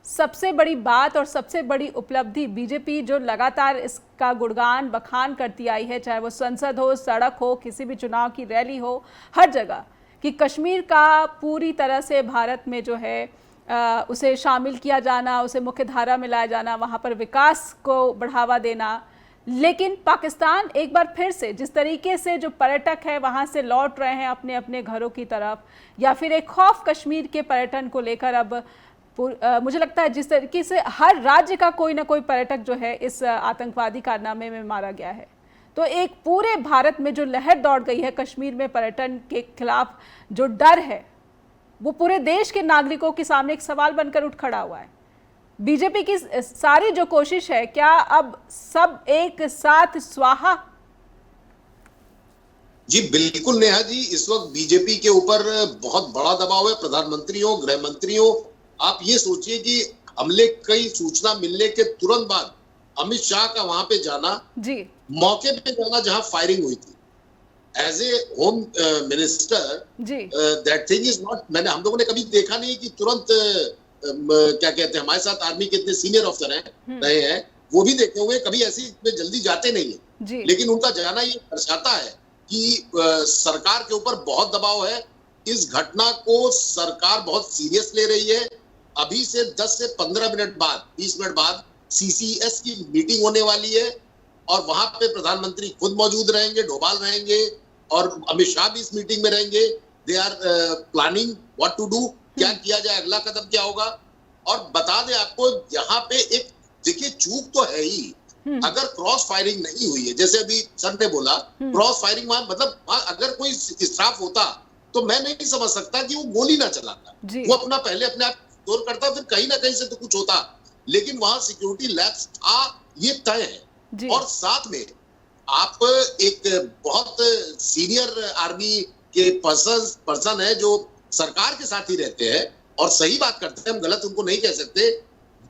सबसे बड़ी बात और सबसे बड़ी उपलब्धि बीजेपी जो लगातार इसका गुणगान बखान करती आई है, चाहे वो संसद हो, सड़क हो, किसी भी चुनाव की रैली हो, हर जगह, कि कश्मीर का पूरी तरह से भारत में जो है उसे शामिल किया जाना, उसे मुख्य धारा में लाया जाना, वहाँ पर विकास को बढ़ावा देना। लेकिन पाकिस्तान एक बार फिर से जिस तरीके से जो पर्यटक है वहाँ से लौट रहे हैं अपने अपने घरों की तरफ, या फिर एक खौफ कश्मीर के पर्यटन को लेकर, अब मुझे लगता है जिस तरीके से हर राज्य का कोई ना कोई पर्यटक जो है इस आतंकवादी कारनामे में मारा गया है, तो एक पूरे भारत में जो लहर दौड़ गई है कश्मीर में पर्यटन के खिलाफ, जो डर है वो पूरे देश के नागरिकों के सामने एक सवाल बनकर उठ खड़ा हुआ है। बीजेपी की सारी जो कोशिश है, क्या अब सब एक साथ स्वाहा? जी बिल्कुल नेहा जी, इस वक्त बीजेपी के ऊपर बहुत बड़ा दबाव है। प्रधानमंत्रियों, गृह मंत्रियों आप ये सोचिए कि हमले की सूचना मिलने के तुरंत बाद अमित शाह का वहां पे जाना, जी मौके पे जाना जहां फायरिंग हुई थी, as a home minister, that thing is not, हम लोगों ने कभी देखा नहीं कि तुरंत क्या कहते हैं, हमारे साथ आर्मी के इतने सीनियर अफसर रहे हैं, वो भी देखे हुए, कभी ऐसी में जल्दी जाते नहीं है, लेकिन उनका जाना ये दर्शाता है कि सरकार के ऊपर बहुत दबाव है। इस घटना को सरकार बहुत सीरियस ले रही है। अभी से 10 से 15 मिनट बाद, 20 मिनट बाद CCS की मीटिंग होने वाली है और वहां पे प्रधानमंत्री खुद मौजूद रहेंगे, डोभाल रहेंगे और अमित शाह भी इस मीटिंग में रहेंगे। They are planning what to do, क्या किया जाए, अगला कदम क्या होगा। और बता दें आपको, यहाँ पे एक देखिए चूक तो है ही, अगर क्रॉस फायरिंग नहीं हुई है, जैसे अभी सर ने बोला क्रॉस फायरिंग, वहां मतलब अगर कोई स्टाफ होता तो मैं नहीं समझ सकता कि वो गोली ना चलाता, वो अपना पहले अपने आप स्टोर करता, फिर कहीं ना कहीं से तो कुछ होता, लेकिन वहां सिक्योरिटी लैप्स था, ये तय है। और साथ में आप एक बहुत सीनियर आर्मी के पर्सन है जो सरकार के साथ ही रहते हैं और सही बात करते हैं, हम गलत उनको नहीं कह सकते,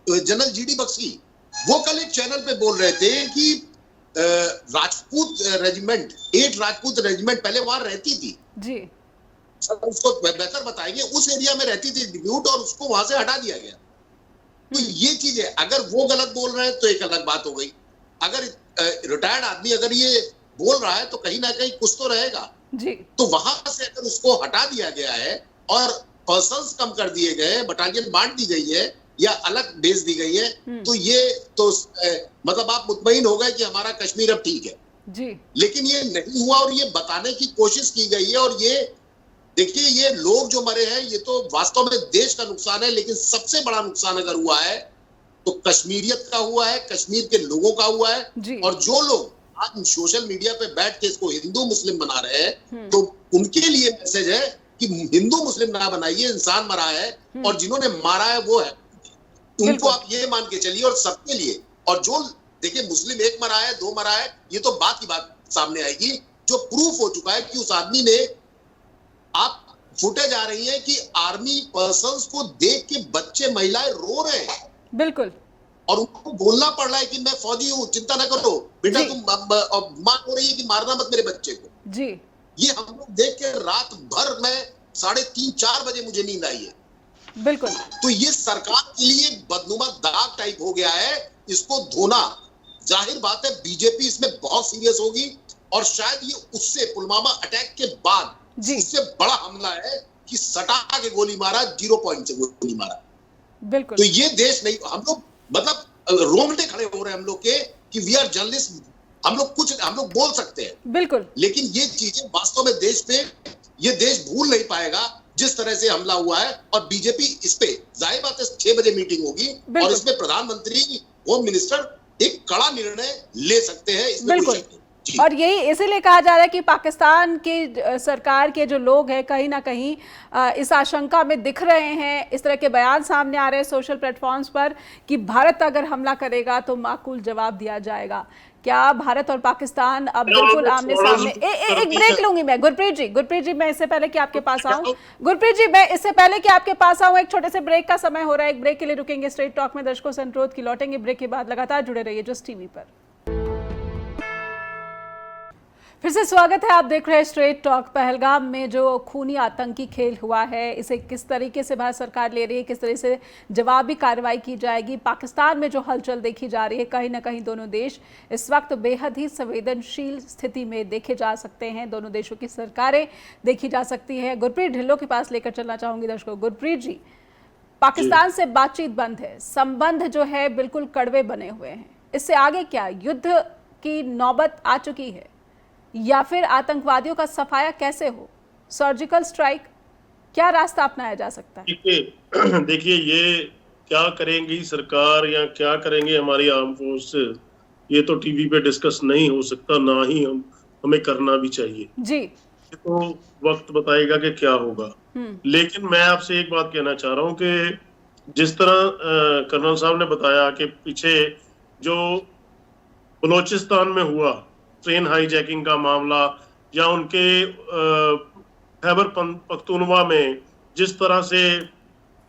जनरल GD बख्शी, वो कल एक चैनल पे बोल रहे थे कि राजपूत रेजिमेंट, 8 राजपूत रेजिमेंट पहले वहां रहती थी जी, सर उसको बेहतर बताएंगे, उस एरिया में रहती थी डिब्यूट, और उसको वहां से हटा दिया गया। तो ये चीज है, अगर वो गलत बोल रहे हैं तो एक अलग बात हो गई, अगर रिटायर्ड आदमी अगर ये बोल रहा है तो कहीं ना कहीं कुछ तो रहेगा जी। तो वहां से अगर उसको हटा दिया गया है और पर्सन्स कम कर दिए गए, बटालियन बांट दी गई है या अलग भेज दी गई है, तो ये तो मतलब आप मुतमईन हो गए कि हमारा कश्मीर अब ठीक है जी। लेकिन ये नहीं हुआ और ये बताने की कोशिश की गई है। और ये देखिए, ये लोग जो मरे हैं ये तो वास्तव में देश का नुकसान है, लेकिन सबसे बड़ा नुकसान अगर हुआ है तो कश्मीरियत का हुआ है, कश्मीर के लोगों का हुआ है। और जो लोग आज सोशल मीडिया पे बैठ के इसको हिंदू मुस्लिम बना रहे हैं, तो उनके लिए मैसेज है कि हिंदू मुस्लिम ना बनाइए, इंसान मरा है और जिन्होंने मारा है वो है, उनको आप ये मान के चलिए, और सबके लिए। और जो देखिए मुस्लिम एक मरा है, 2 मरा है, ये तो बात की बात सामने आएगी, जो प्रूफ हो चुका है कि उस आदमी ने, आप फुटेज आ रही है कि आर्मी पर्सन्स को देख के बच्चे महिलाएं रो रहे हैं, बिल्कुल, और उनको बोलना पड़ रहा है कि मैं फौजी हूँ, चिंता न करो बेटा, तुम मां हो रही है कि मारना मत मेरे बच्चे को जी। ये हम लोग देख के रात भर में 3:30-4 बजे मुझे नींद आई है, बिल्कुल। तो ये सरकार के लिए बदनुमा दाग टाइप हो गया है, इसको धोना, जाहिर बात है बीजेपी इसमें बहुत सीरियस होगी, और शायद ये उससे पुलवामा अटैक के बाद उससे बड़ा हमला है कि सटा के गोली मारा, 0 पॉइंट से गोली मारा, बिल्कुल। तो ये देश नहीं, हम लोग मतलब रोंगटे खड़े हो रहे हैं हम लोग के कि वी आर जर्नलिस्ट, हम लोग बोल सकते हैं, बिल्कुल, लेकिन ये चीजें वास्तव में देश पे, ये देश भूल नहीं पाएगा जिस तरह से हमला हुआ है। और बीजेपी इस पे, जाहिर बात है 6 बजे मीटिंग होगी और इसमें प्रधानमंत्री, होम मिनिस्टर एक कड़ा निर्णय ले सकते हैं, इसमें कोई शक नहीं। और यही इसीलिए कहा जा रहा है कि पाकिस्तान की सरकार के जो लोग हैं कहीं ना कहीं इस आशंका में दिख रहे हैं, इस तरह के बयान सामने आ रहे हैं सोशल प्लेटफॉर्म्स पर कि भारत अगर हमला करेगा तो माकूल जवाब दिया जाएगा। क्या भारत और पाकिस्तान अब बिल्कुल आमने सामने? एक ब्रेक लूंगी मैं। गुरप्रीत जी मैं इससे पहले कि आपके पास आऊं, एक छोटे से ब्रेक का समय हो रहा है, एक ब्रेक के लिए रुकेंगे स्ट्रेट टॉक में, दर्शकों से अनुरोध की लौटेंगे ब्रेक के बाद, लगातार जुड़े रहिए जस्ट टीवी पर। फिर से स्वागत है, आप देख रहे हैं स्ट्रेट टॉक। पहलगाम में जो खूनी आतंकी खेल हुआ है, इसे किस तरीके से भारत सरकार ले रही है, किस तरह से जवाबी कार्रवाई की जाएगी, पाकिस्तान में जो हलचल देखी जा रही है, कहीं ना कहीं दोनों देश इस वक्त बेहद ही संवेदनशील स्थिति में देखे जा सकते हैं, दोनों देशों की सरकारें देखी जा सकती हैं। गुरप्रीत ढिल्लों के पास लेकर चलना चाहूंगी दर्शकों। गुरप्रीत जी, पाकिस्तान से बातचीत बंद है, संबंध जो है बिल्कुल कड़वे बने हुए हैं, इससे आगे क्या? युद्ध की नौबत आ चुकी है या फिर आतंकवादियों का सफाया कैसे हो? सर्जिकल स्ट्राइक, क्या रास्ता अपनाया जा सकता है? देखिए ये क्या करेंगी सरकार या क्या करेंगे हमारी आर्म फोर्स, ये तो टीवी पे डिस्कस नहीं हो सकता, ना ही हमें करना भी चाहिए जी। तो वक्त बताएगा कि क्या होगा। लेकिन मैं आपसे एक बात कहना चाह रहा हूँ कि जिस तरह कर्नल साहब ने बताया कि पीछे जो बलोचिस्तान में हुआ ट्रेन हाईजैकिंग का मामला, या उनके खैबर पख्तूनवा में जिस तरह से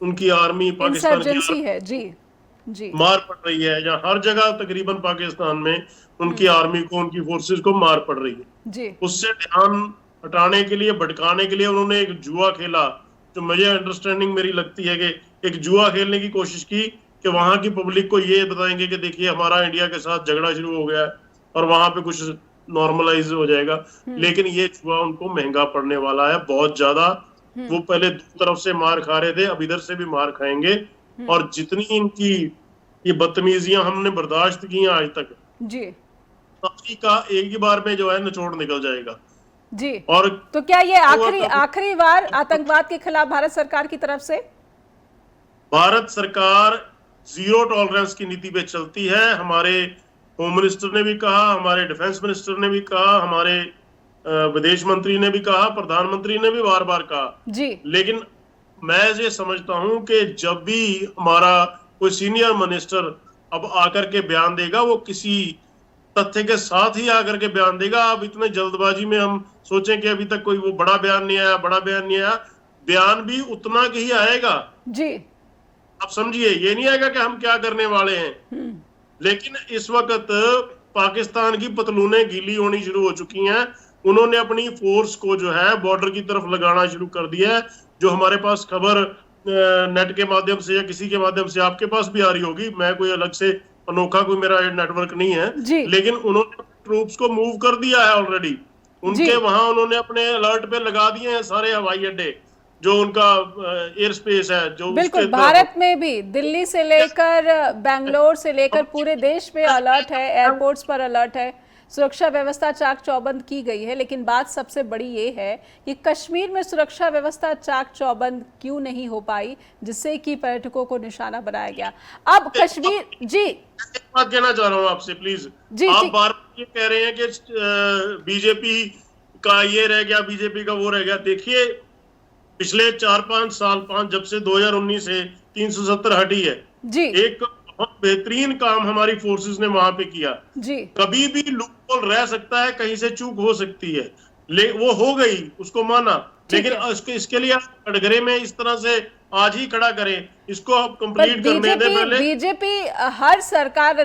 उनकी आर्मी, पाकिस्तान की इंसर्जेंसी है। जी जी, मार पड़ रही है, या हर जगह तकरीबन पाकिस्तान में उनकी आर्मी को, उनकी फोर्सेस को मार पड़ रही है जी। उससे ध्यान हटाने के लिए, भटकाने के लिए उन्होंने एक जुआ खेला, जो मुझे अंडरस्टैंडिंग मेरी लगती है कि एक जुआ खेलने की कोशिश की कि वहां की पब्लिक को ये बताएंगे कि देखिए हमारा इंडिया के साथ झगड़ा शुरू हो गया है और वहां पे कुछ नॉर्मलाइज हो जाएगा। लेकिन ये जुआ उनको महंगा पड़ने वाला है बहुत ज्यादा। वो पहले दो तरफ से मार खा रहे थे, अब इधर से भी मार खाएंगे। और जितनी इनकी ये बदतमीजियां हमने बर्दाश्त की हैं आज तक जी, सभी का एक ही बार में जो है निचोड़ निकल जाएगा जी। और तो क्या ये आखिरी बार आतंकवाद के खिलाफ भारत सरकार की तरफ से? भारत सरकार जीरो टॉलरेंस की नीति पे चलती है। हमारे होम मिनिस्टर ने भी कहा, हमारे डिफेंस मिनिस्टर ने भी कहा, हमारे विदेश मंत्री ने भी कहा, प्रधानमंत्री ने भी बार बार कहा जी। लेकिन मैं ये समझता हूं कि जब भी हमारा कोई सीनियर मिनिस्टर अब आकर के बयान देगा, वो किसी तथ्य के साथ ही आकर के बयान देगा। अब इतने जल्दबाजी में हम सोचें कि अभी तक कोई वो बड़ा बयान नहीं आया, बड़ा बयान नहीं आया, बयान भी उतना ही आएगा जी। आप समझिए, ये नहीं आएगा कि हम क्या करने वाले हैं। लेकिन इस वक्त पाकिस्तान की पतलूनें गीली होनी शुरू हो चुकी हैं। उन्होंने अपनी फोर्स को जो है बॉर्डर की तरफ लगाना शुरू कर दिया है। जो हमारे पास खबर नेट के माध्यम से या किसी के माध्यम से आपके पास भी आ रही होगी, मैं कोई अलग से अनोखा कोई मेरा नेटवर्क नहीं है, लेकिन उन्होंने ट्रूप्स को मूव कर दिया है ऑलरेडी। उनके वहां उन्होंने अपने अलर्ट पे लगा दिए हैं सारे हवाई अड्डे, जो उनका एयर स्पेस है, जो बिल्कुल भारत में भी दिल्ली से लेकर बेंगलोर से लेकर पूरे देश में अलर्ट है, एयरपोर्ट्स पर अलर्ट है, सुरक्षा व्यवस्था चाक चौबंद की गई है। लेकिन बात सबसे बड़ी ये है कि कश्मीर में सुरक्षा व्यवस्था चाक चौबंद क्यों नहीं हो पाई, जिससे कि पर्यटकों को निशाना बनाया गया। अब कश्मीर जी, एक बात कहना चाह रहा हूँ आपसे प्लीज जी, आप जी। बार बार ये कह रहे हैं कि बीजेपी का ये रह गया, बीजेपी का वो रह गया। देखिए पिछले 4-5 साल, जब से 2019 से 370 हटी है जी, एक बहुत बेहतरीन काम हमारी फोर्सेस ने वहां पे किया जी। कभी भी लूपहोल रह सकता है, कहीं से चूक हो सकती है, वो हो गई, उसको माना। लेकिन इसके लिए आप कटघरे में इस तरह से आज ही खड़ा करें, इसको आप कंप्लीट करने दें पहले। बीजेपी हर सरकार,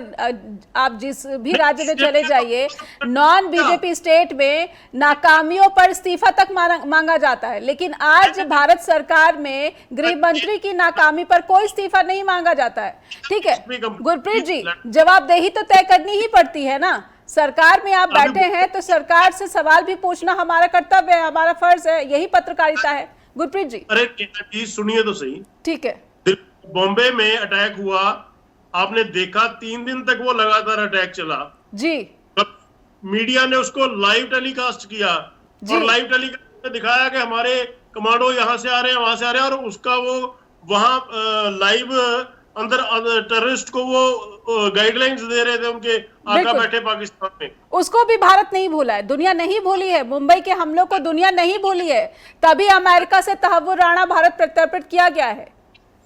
आप जिस भी राज्य में चले जाइए, नॉन बीजेपी स्टेट में नाकामियों पर इस्तीफा तक मांगा जाता है। लेकिन आज भारत सरकार में गृह मंत्री की नाकामी पर कोई इस्तीफा नहीं मांगा जाता है। ठीक है गुरप्रीत जी, जवाबदेही तो तय करनी ही पड़ती है ना। सरकार में आप बैठे हैं तो सरकार से सवाल भी पूछना हमारा कर्तव्य है, हमारा फर्ज है, यही पत्रकारिता है। गुरप्रीत जी, अरे जी सुनिए तो सही। ठीक है, बॉम्बे में अटैक हुआ, आपने देखा 3 दिन तक वो लगातार अटैक चला जी। मीडिया ने उसको लाइव टेलीकास्ट किया और लाइव टेलीकास्ट में दिखाया कि हमारे कमांडो यहाँ से आ रहे हैं, वहां से आ रहे हैं, और उसका वो वहां लाइव अंदर टेररिस्ट को वो गाइडलाइंस दे रहे थे उनके आका बैठे पाकिस्तान में। उसको भी भारत नहीं भूला है, दुनिया नहीं भूली है। मुंबई के हमलों को दुनिया नहीं भूली है, तभी अमेरिका से तहव्वुर राणा भारत प्रत्यर्पित किया गया है।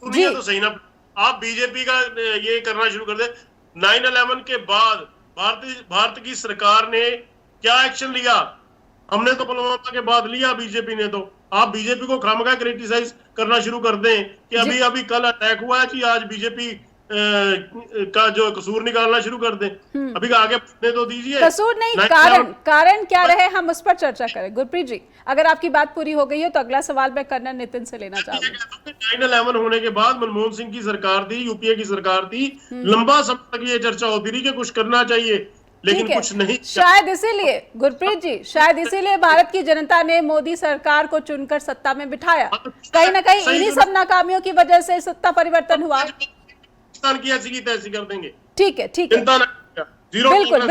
जी तो सही ना, आप बीजेपी का ये करना शुरू कर दे। 9/11 के बाद भारत की सरकार ने क्या एक्शन लिया? हमने तो पुलवामा के बाद लिया, बीजेपी ने तो। आप बीजेपी को खामखा क्रिटिसाइज करना शुरू कर दें कि अभी कल अटैक हुआ है कि आज बीजेपी का जो कसूर निकालना शुरू कर दें। अभी आगे बढ़ने तो दीजिए। कसूर नहीं, कारण क्या रहे हम उस पर चर्चा करें। गुरप्रीत जी, अगर आपकी बात पूरी हो गई है तो अगला सवाल मैं कर्नल नितिन से लेना चाहूंगी। 9/11 होने के बाद मनमोहन सिंह की सरकार थी, यूपीए की सरकार थी, लंबा समय तक ये चर्चा होती रही कि कुछ करना चाहिए, लेकिन कुछ नहीं। शायद इसीलिए गुरप्रीत जी, शायद इसीलिए भारत की जनता ने मोदी सरकार को चुनकर सत्ता में बिठाया। कहीं ना कहीं इन्हीं सब नाकामियों की वजह से सत्ता परिवर्तन हुआ। की ऐसी की तैसी कर देंगे। ठीक है, ठीक है, बिल्कुल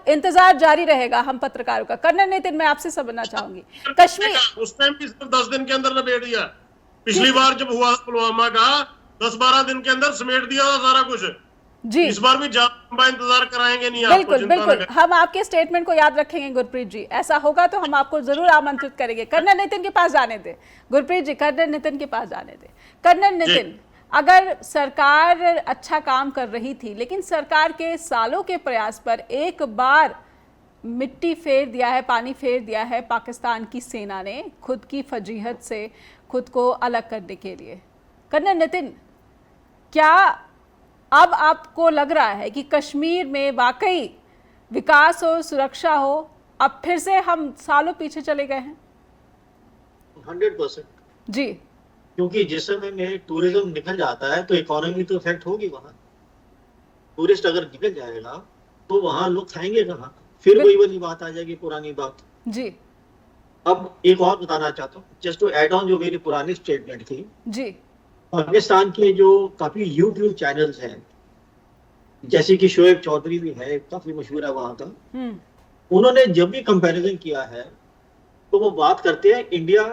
इंतजार जारी रहेगा हम पत्रकारों का। कर्नल नितिन, मैं आपसे समझना चाहूंगी, कश्मीर उस टाइम भी सिर्फ 10 दिन के अंदर लपेट दिया। पिछली बार जब हुआ पुलवामा का 10-12 दिन के अंदर समेट दिया था सारा कुछ जी। इस बार भी लंबा इंतजार कराएंगे नहीं। बिल्कुल बिल्कुल, हम आपके स्टेटमेंट को याद रखेंगे गुरप्रीत जी। ऐसा होगा तो हम आपको जरूर आमंत्रित करेंगे। कर्नल नितिन के पास जाने दे गुरप्रीत जी, कर्नल नितिन के पास जाने दे। कर्नल नितिन, अगर सरकार अच्छा काम कर रही थी, लेकिन सरकार के सालों के प्रयास पर एक बार मिट्टी फेर दिया है, पानी फेर दिया है पाकिस्तान की सेना ने खुद की फजीहत से खुद को अलग करने के लिए। कर्नल नितिन, क्या अब आपको लग रहा है कि कश्मीर में वाकई विकास हो, सुरक्षा हो, अब फिर से हम सालों पीछे चले गए हैं? 100% जी, क्योंकि जिस समय में टूरिज्म निकल जाता है तो इकोनॉमी तो इफेक्ट होगी। वहां टूरिस्ट अगर निकल जाएगा तो वहां लोग खाएंगे कहाँ? फिर वही वाली बात आ जाएगी, पुरानी बात। जी, अब एक और बताना चाहता हूँ, जस्ट टू ऐड ऑन जो मेरी पुरानी स्टेटमेंट थी। जी, पाकिस्तान के जो काफी यूट्यूब चैनल्स हैं, जैसे कि शोएब चौधरी भी है, काफी मशहूर है वहां का, उन्होंने जब भी कंपैरिजन किया है तो वो बात करते हैं इंडिया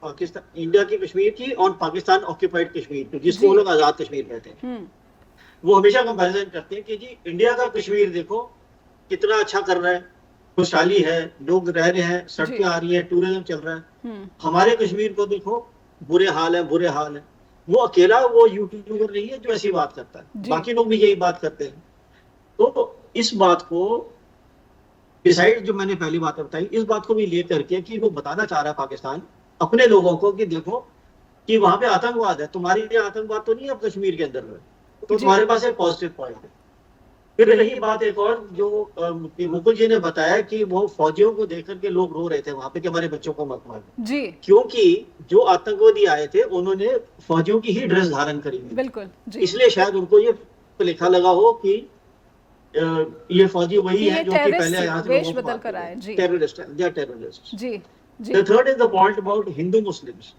पाकिस्तान, इंडिया की कश्मीर की और पाकिस्तान ऑक्यूपाइड कश्मीर की, जिसको वो लोग आजाद कश्मीर कहते हैं। वो हमेशा कंपैरिजन करते हैं कि जी इंडिया का कश्मीर देखो कितना अच्छा कर रहा है, खुशहाली है, लोग रह रहे हैं, सड़कें आ रही है, टूरिज्म चल रहा है। हमारे कश्मीर को देखो बुरे हाल है, बुरे हाल है। वो अकेला वो यूट्यूबर नहीं है जो ऐसी बात करता है, बाकी लोग भी यही बात करते हैं। तो इस बात को डिसाइड, जो मैंने पहली बात बताई, इस बात को भी लेकर के कि वो बताना चाह रहा है पाकिस्तान अपने लोगों को कि देखो कि वहां पे आतंकवाद है, तुम्हारे लिए आतंकवाद तो नहीं है अब कश्मीर के अंदर में, तो तुम्हारे पास एक पॉजिटिव पॉइंट है। फिर रही बात एक और, जो मुकुल जी ने बताया कि वो फौजियों को देख करके लोग रो रहे थे वहां पे कि हमारे बच्चों को मत मारो जी, क्योंकि जो आतंकवादी आए थे उन्होंने फौजियों की ही ड्रेस धारण करी हुई, बिल्कुल जी। इसलिए शायद उनको ये लिखा लगा हो कि ये फौजी वही है जो कि पहले यहाँ से वेश बदल कर आए, टेररिस्ट है, या टेररिस्ट जी। The third is the point about Hindu Muslims.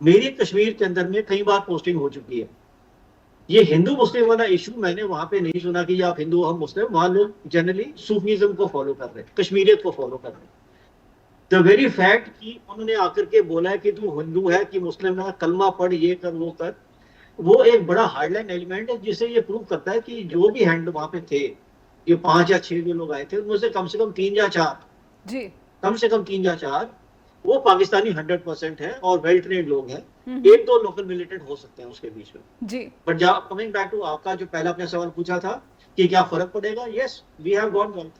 मेरी कश्मीर के अंदर में कई बार पोस्टिंग हो चुकी है। ये हिंदू मुस्लिम वाला इशू मैंने वहां पे नहीं सुना कि आप हिंदू हम मुस्लिम, वहां लोग जनरली सूफीज्म को फॉलो कर रहे हैं, कश्मीरियत को फॉलो कर रहे हैं। द वेरी फैक्ट कि उन्होंने आकर के बोला है कि तू हिंदू है कि मुस्लिम है, कलमा पढ़, ये कर वो कर, वो एक बड़ा हार्डलाइन एलिमेंट है जिससे ये प्रूव करता है कि जो भी हैंड वहां पे थे, ये 5 या 6 जो लोग आए थे, उनमें से कम 3 या 4 जी, कम से कम 3 या 4 वो पाकिस्तानी 100% है और वेल ट्रेन्ड लोग हैं। 1-2 लोकल मिलिटेंट हो सकते हैं उसके बीच में जी। बट कमिंग बैक टू आपका जो पहला आपने सवाल पूछा था कि क्या फर्क पड़ेगा, yes we have got one.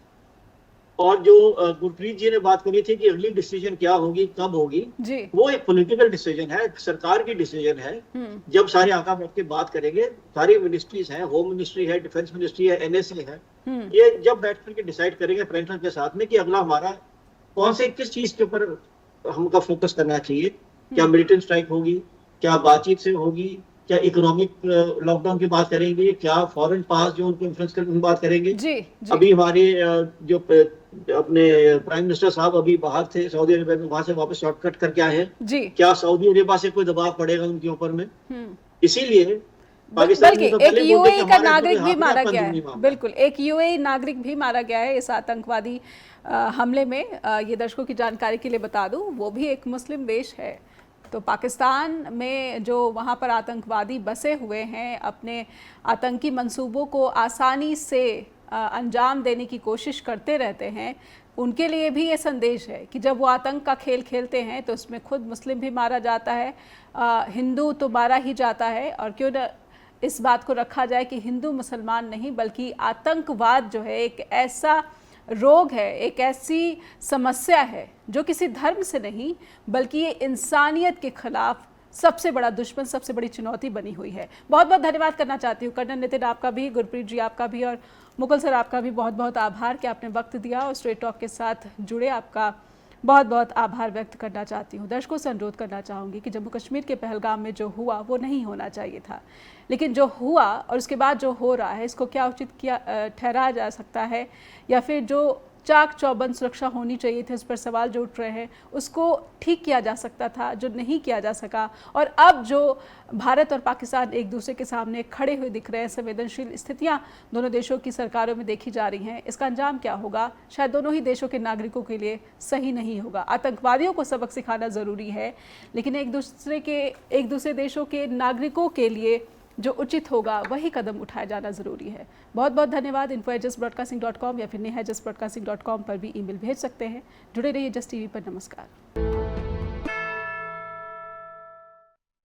और जो गुरप्रीत जी ने बात करी थी कि अगली डिसीजन क्या होगी, कब होगी जी, वो एक पॉलिटिकल डिसीजन है, सरकार की डिसीजन है। जब सारे आका बैठ के बात करेंगे, सारी मिनिस्ट्रीज हैं, होम मिनिस्ट्री है, डिफेंस मिनिस्ट्री है, NSA है, ये जब बैठ करके डिसाइड करेंगे प्रेसिडेंट के साथ में कि अगला हमारा कौन से किस चीज के ऊपर हमका फोकस करना चाहिए, क्या मिलिटेंट स्ट्राइक होगी, क्या बातचीत से होगी, क्या इकोनॉमिक लॉकडाउन की बात करेंगे, क्या फॉरेन पास जो उनको इन्फ्लुएंस करके बात करेंगे जी, जी। अभी हमारे जो अपने प्राइम मिनिस्टर साहब अभी बाहर थे सऊदी अरेबिया में, वहां से वापस शॉर्टकट करके आए हैं जी। क्या सऊदी अरेबिया से कोई दबाव पड़ेगा उनके ऊपर में? इसीलिए पाकिस्तान में तो एक यूएई का नागरिक भी मारा गया है, बिल्कुल एक यूएई नागरिक भी मारा गया है इस आतंकवादी हमले में। ये दर्शकों की जानकारी के लिए बता दूं, वो भी एक मुस्लिम देश है। तो पाकिस्तान में जो वहाँ पर आतंकवादी बसे हुए हैं, अपने आतंकी मंसूबों को आसानी से अंजाम देने की कोशिश करते रहते हैं, उनके लिए भी ये संदेश है कि जब वो आतंक का खेल खेलते हैं तो उसमें खुद मुस्लिम भी मारा जाता है, हिंदू तो मारा ही जाता है। और क्यों न इस बात को रखा जाए कि हिंदू मुसलमान नहीं, बल्कि आतंकवाद जो है एक ऐसा रोग है, एक ऐसी समस्या है जो किसी धर्म से नहीं बल्कि ये इंसानियत के खिलाफ सबसे बड़ा दुश्मन, सबसे बड़ी चुनौती बनी हुई है। बहुत बहुत धन्यवाद करना चाहती हूँ कर्नल नितिन आपका भी, गुरप्रीत जी आपका भी, और मुकुल सर आपका भी बहुत बहुत आभार कि आपने वक्त दिया और स्ट्रेट टॉक के साथ जुड़े। आपका बहुत बहुत आभार व्यक्त करना चाहती हूँ। दर्शकों से अनुरोध करना चाहूँगी कि जम्मू कश्मीर के पहलगाम में जो हुआ वो नहीं होना चाहिए था, लेकिन जो हुआ और उसके बाद जो हो रहा है इसको क्या उचित किया ठहराया जा सकता है, या फिर जो चाक चौबंद सुरक्षा होनी चाहिए थी उस पर सवाल जो उठ रहे हैं उसको ठीक किया जा सकता था, जो नहीं किया जा सका। और अब जो भारत और पाकिस्तान एक दूसरे के सामने खड़े हुए दिख रहे हैं, संवेदनशील स्थितियां दोनों देशों की सरकारों में देखी जा रही हैं, इसका अंजाम क्या होगा शायद दोनों ही देशों के नागरिकों के लिए सही नहीं होगा। आतंकवादियों को सबक सिखाना ज़रूरी है, लेकिन एक दूसरे देशों के नागरिकों के लिए जो उचित होगा वही कदम उठाया जाना ज़रूरी है। बहुत बहुत धन्यवाद। info@justbroadcasting.com या फिर neha@justbroadcasting.com पर भी ईमेल भेज सकते हैं। जुड़े रहिए जस्ट टीवी पर। नमस्कार।